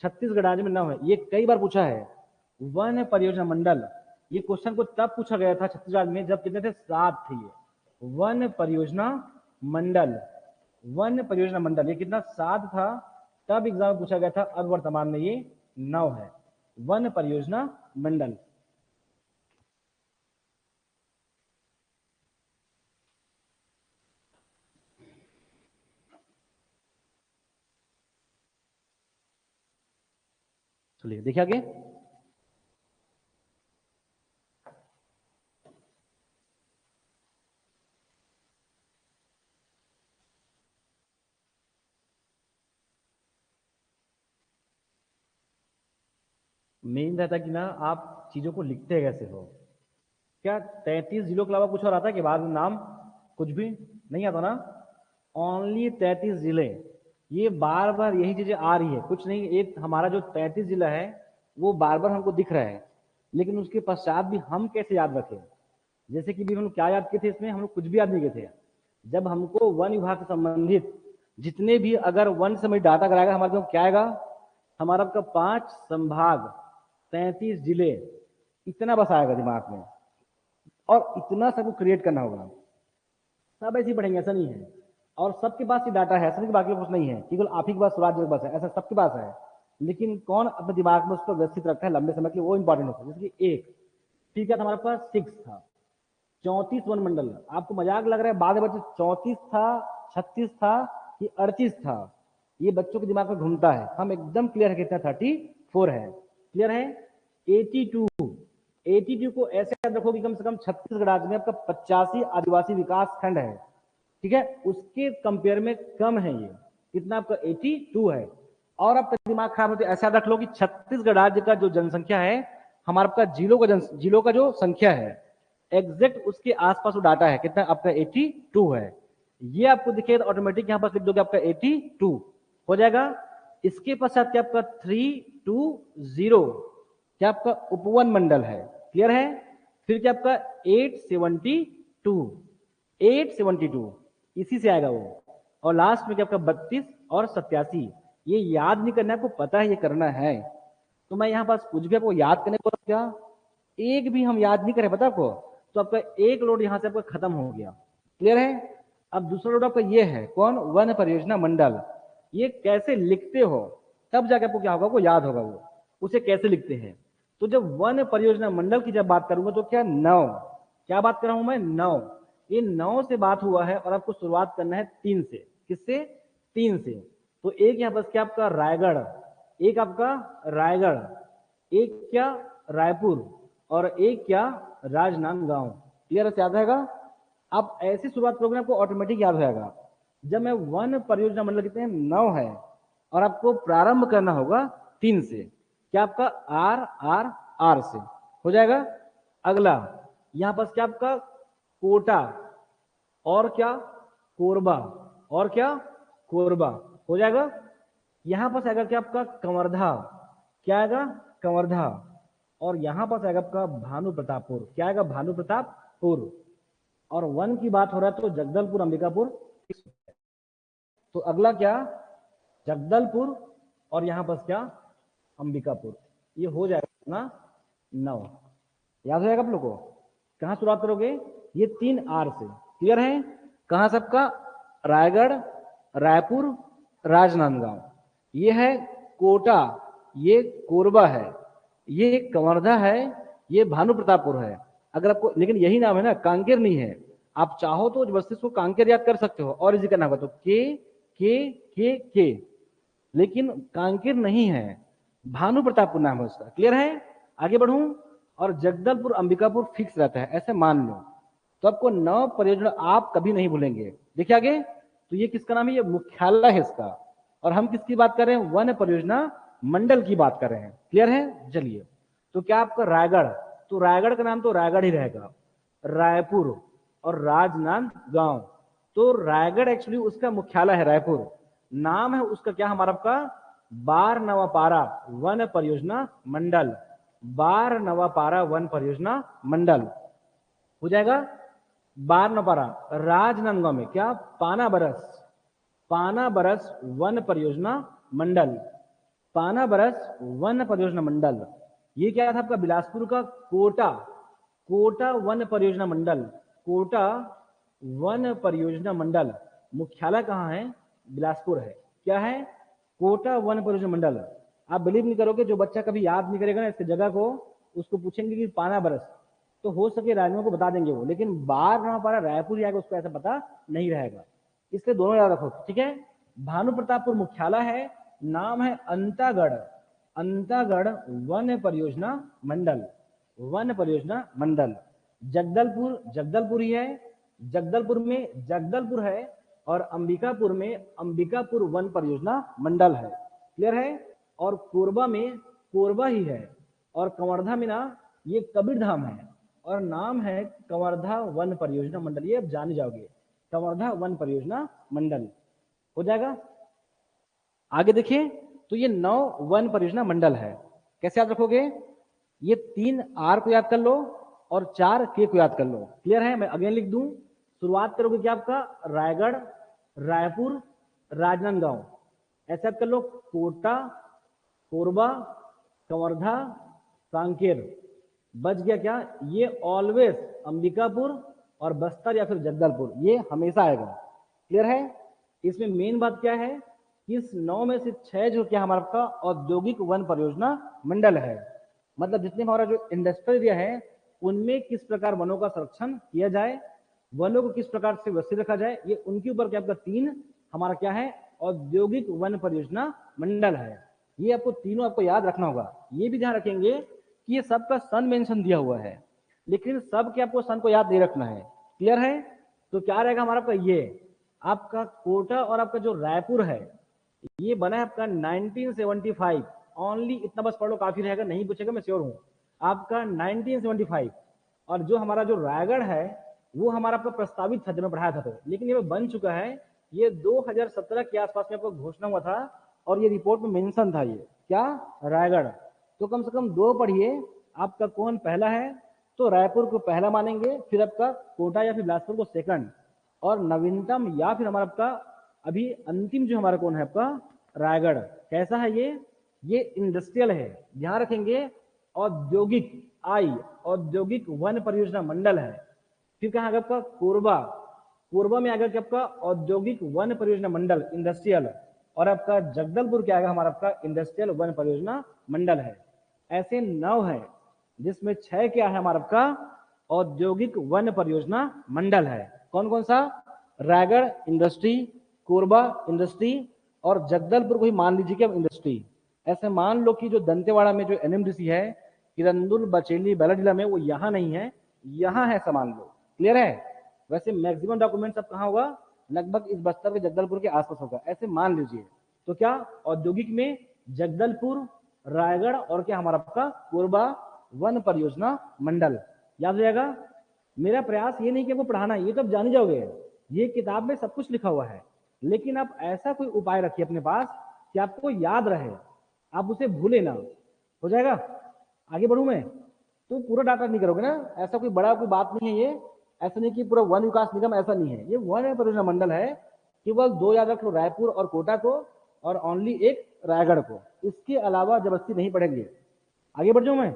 छत्तीसगढ़ राज्य में 9 है। ये कई बार पूछा है। वन परियोजना मंडल, ये क्वेश्चन को तब पूछा गया था छत्तीसगढ़ में जब कितने थे, 7 थे ये। वन परियोजना मंडल, वन परियोजना मंडल ये कितना, 7 था, तब एग्जाम में पूछा गया था। अब वर्तमान में ये 9 है, वन परियोजना मंडल। चलिए देखिए आगे। मेन रहता है कि ना आप चीजों को लिखते कैसे हो। क्या 33 जिलों के अलावा कुछ और आता है कि बाद में नाम कुछ भी नहीं आता ना? ओनली 33 जिले। ये बार बार यही चीजें आ रही है, कुछ नहीं। एक हमारा जो 33 जिला है वो बार बार हमको दिख रहा है, लेकिन उसके पश्चात भी हम कैसे याद रखें। जैसे कि भी हम क्या याद किए थे, इसमें हम लोग कुछ भी याद नहीं किए थे। जब हमको वन विभाग से संबंधित जितने भी अगर वन से डाटा कराएगा हमारे पास क्या आएगा, हमारा आपका 5 संभाग, 33 जिले, इतना बस आएगा दिमाग में। और इतना सबको क्रिएट करना होगा। सब ऐसे ही पढ़ेंगे, ऐसा नहीं है। और सबके पास ये डाटा है, ऐसा नहीं बाकी कुछ नहीं है, केवल आप ही के पास, स्वराज के पास है, ऐसा सबके पास है। लेकिन कौन अपने दिमाग में उसको व्यवस्थित रखता है लंबे समय के लिए, वो इंपॉर्टेंट होता है। जैसे कि एक ठीक है, हमारे पास 6 था, 34 वन मंडल। आपको मजाक लग रहा है, बाद में बच्चे 34 था, 36 था कि 38 था, ये बच्चों के दिमाग में घूमता है। हम एकदम क्लियर है कितना, 34 है। क्लियर है? 82, 82 को ऐसे याद रखो कि कम से कम छत्तीसगढ़ राज्य में आपका 85 आदिवासी विकास खंड है। ठीक है, उसके कंपेयर में कम है ये, कितना आपका 82 है। और आपका दिमाग खराब होते ऐसा रख लो कि छत्तीसगढ़ राज्य का जो जनसंख्या है, हमारा आपका जिलों का जो संख्या है, एग्जैक्ट उसके आसपास वो डाटा है, कितना आपका 82 है। ये आपको दिखेगा ऑटोमेटिक, यहां पर लिख दोगे आपका 82 हो जाएगा। इसके पश्चात क्या आपका 320 क्या आपका उपवन मंडल है। क्लियर है? फिर क्या आपका 872, 872 इसी से आएगा वो। और लास्ट में क्या आपका 32 और 87। ये याद नहीं करना है, आपको पता है ये करना है। तो मैं यहाँ पास कुछ भी आपको याद करने को क्या, एक भी हम याद नहीं करें, पता आपको, तो आपका एक लोड यहाँ से आपका खत्म हो गया। क्लियर है? अब दूसरा लोड आपका ये है, कौन, वन परियोजना मंडल। ये कैसे लिखते हो, तब जाके आपको क्या होगा, वो याद होगा वो उसे कैसे लिखते हैं। तो जब वन परियोजना मंडल की जब बात करूंगा तो क्या 9, क्या बात कर रहा हूं मैं, 9। ये 9 से बात हुआ है और आपको शुरुआत करना है 3 से। किससे? 3 से। तो एक यहाँ पर क्या आपका रायगढ़, एक आपका रायगढ़, एक क्या रायपुर, और एक क्या राजनांदगांव। क्लियर है? याद रहेगा? आप ऐसी शुरुआत करोगे आपको ऑटोमेटिक याद हो जाएगा। जब मैं वन परियोजना मंडल कितने 9 है, और आपको प्रारंभ करना होगा 3 से, क्या आपका आर आर आर से हो जाएगा। अगला यहां पर क्या आपका कोटा, और क्या कोरबा, और क्या कोरबा हो जाएगा। यहां पर आएगा क्या आपका कंवरधा, क्या आएगा कंवरधा। और यहां पर आएगा आपका भानु प्रतापपुर, क्या आएगा भानु प्रतापपुर। और वन की बात हो रहा है तो जगदलपुर अंबिकापुर। तो अगला क्या, जगदलपुर, और यहां पर क्या अंबिकापुर। ये हो जाएगा ना 9। याद हो जाएगा आप लोग को। कहां शुरुआत करोगे, ये 3 आर से। क्लियर है? कहां सबका, रायगढ़, रायपुर, राजनांदगांव, ये है कोटा, ये कोरबा है, ये कंवरधा है, ये भानु प्रतापपुर है। अगर आपको, लेकिन यही नाम है ना, कांकेर नहीं है। आप चाहो तो बस इसको कांकेर याद कर सकते हो, और इजी करना होगा तो के, लेकिन कांकेर नहीं है, भानु प्रतापपुर नाम है उसका। क्लियर है? आगे बढ़ूं, और जगदलपुर अंबिकापुर फिक्स रहता है, ऐसे मान लो। तो आपको 9 परियोजना आप कभी नहीं भूलेंगे। देखिए आगे, तो ये किसका नाम है, ये मुख्यालय है इसका। और हम किसकी बात कर रहे हैं, वन परियोजना मंडल की बात कर रहे हैं। क्लियर है? चलिए, तो क्या आपका रायगढ़, तो रायगढ़ का नाम तो रायगढ़ ही रहेगा। रायपुर और राजनांदगांव, तो रायगढ़ एक्चुअली उसका मुख्यालय है, रायपुर नाम है उसका। क्या हमारा आपका बारनवापारा वन परियोजना मंडल, बारनवापारा वन परियोजना मंडल हो जाएगा। बारनवापारा, राजनांदगांव में क्या पाना बरस वन परियोजना मंडल, पानाबरस वन परियोजना मंडल, ये क्या था आपका बिलासपुर का कोटा, कोटा वन परियोजना मंडल, कोटा वन परियोजना मंडल। मुख्यालय कहाँ है? बिलासपुर है। क्या है? कोटा वन परियोजना मंडल। आप बिलीव नहीं करोगे, जो बच्चा कभी याद नहीं करेगा ना इसकी जगह को, उसको पूछेंगे कि पानाबरस, तो हो सके राजनांदगांव को बता देंगे वो, लेकिन बार ना पारा रायपुर ही आएगा, उसको ऐसा पता नहीं रहेगा। इसलिए दोनों याद रखो, ठीक है। भानु प्रतापपुर मुख्यालय है, नाम है अंतागढ़, अंतागढ़ वन परियोजना मंडल, वन परियोजना मंडल। जगदलपुर, जगदलपुर ही है, जगदलपुर में जगदलपुर है, और अंबिकापुर में अंबिकापुर वन परियोजना मंडल है। क्लियर है? और कोरबा में कोरबा ही है, और कवर्धा में ना ये कबीरधाम है, और नाम है कवर्धा वन परियोजना मंडल। ये अब जान जाओगे, कवर्धा वन परियोजना मंडल हो जाएगा। आगे देखिए, तो ये 9 वन परियोजना मंडल है। कैसे याद रखोगे? ये 3 आर को याद कर लो और 4 के को याद कर लो। क्लियर है? मैं अगेन लिख दूं, शुरुआत करोगे क्या आपका रायगढ़, रायपुर, राजनांदगांव, ऐसे याद कर लो, कोटा, कोरबा, कवर्धा, कांकेर। बच गया क्या? ये ऑलवेज अंबिकापुर और बस्तर या फिर जगदलपुर, ये हमेशा आएगा। क्लियर है? इसमें मेन बात क्या है कि इस 9 में से 6 जो क्या हमारा आपका औद्योगिक वन परियोजना मंडल है। मतलब जितने हमारा जो इंडस्ट्रियल एरिया है उनमें किस प्रकार वनों का संरक्षण किया जाए, वनों को किस प्रकार से व्यवस्थित रखा जाए, ये उनके ऊपर क्या आपका 3 हमारा क्या है औद्योगिक वन परियोजना मंडल है। ये आपको तीनों आपको याद रखना होगा। ये भी ध्यान रखेंगे कि ये सबका सन मेंशन दिया हुआ है, लेकिन सब के आपको सन को याद नहीं रखना है। क्लियर है? तो क्या रहेगा हमारा आपका ये आपका कोटा और आपका जो रायपुर है ये बना है आपका 1975। ओनली इतना बस पढ़ लो, काफी रहेगा, नहीं पूछेगा मैं श्योर हूं। आपका 1975। और जो हमारा जो रायगढ़ है वो हमारा आपका प्रस्तावित था जब मैं पढ़ाया था तो, लेकिन ये बन चुका है। ये 2017 के आसपास में आपको घोषणा हुआ था और ये रिपोर्ट में मेंशन था। ये क्या? रायगढ़। तो कम से कम 2 पढ़िए। आपका कौन पहला है? तो रायपुर को पहला मानेंगे, फिर आपका कोटा या फिर बिलासपुर को सेकंड, और नवीनतम या फिर हमारा आपका अभी अंतिम जो हमारा कौन है आपका रायगढ़। कैसा है ये इंडस्ट्रियल है, ध्यान रखेंगे। औद्योगिक औद्योगिक वन परियोजना मंडल है। फिर कहाँ आपका कोरबा, कोरबा में आएगा कि आपका औद्योगिक वन परियोजना मंडल इंडस्ट्रियल, और आपका जगदलपुर क्या आएगा हमारा आपका इंडस्ट्रियल वन परियोजना मंडल है। ऐसे 9 है जिसमें 6 क्या है हमारा आपका औद्योगिक वन परियोजना मंडल है। कौन कौन सा? रायगढ़ इंडस्ट्री, कोरबा इंडस्ट्री, और जगदलपुर को ही मान लीजिए कि अब इंडस्ट्री। ऐसे मान लो कि जो दंतेवाड़ा में जो एनएमडीसी है किरंदुल, बचेली, बैलाडीला में, वो यहाँ नहीं है, यहाँ है, ऐसा मान लो। क्लियर है? वैसे मैक्सिमम डॉक्यूमेंट सब कहाँ होगा? लगभग इस बस्तर के जगदलपुर के आसपास होगा, ऐसे मान लीजिए। तो क्या औद्योगिक में जगदलपुर, रायगढ़ और क्या हमारा आपका कोरबा वन परियोजना मंडल याद हो जाएगा। मेरा प्रयास ये नहीं कि आपको पढ़ाना, ये तो आप जान ही जाओगे, ये किताब में सब कुछ लिखा हुआ है, लेकिन आप ऐसा कोई उपाय रखिए अपने पास कि आपको याद रहे, आप उसे भूले ना। हो जाएगा? आगे बढ़ू मैं? तो पूरा डाटा नहीं करोगे ना, ऐसा कोई बड़ा कोई बात नहीं है ये। ऐसा नहीं कि पूरा वन विकास निगम, ऐसा नहीं है। ये वन परियोजना मंडल है, केवल 2 याद रख लो, रायपुर और कोटा को, और ओनली एक रायगढ़ को। इसके अलावा जबरदस्ती नहीं पढ़ेंगे। आगे बढ़ जाऊं मैं?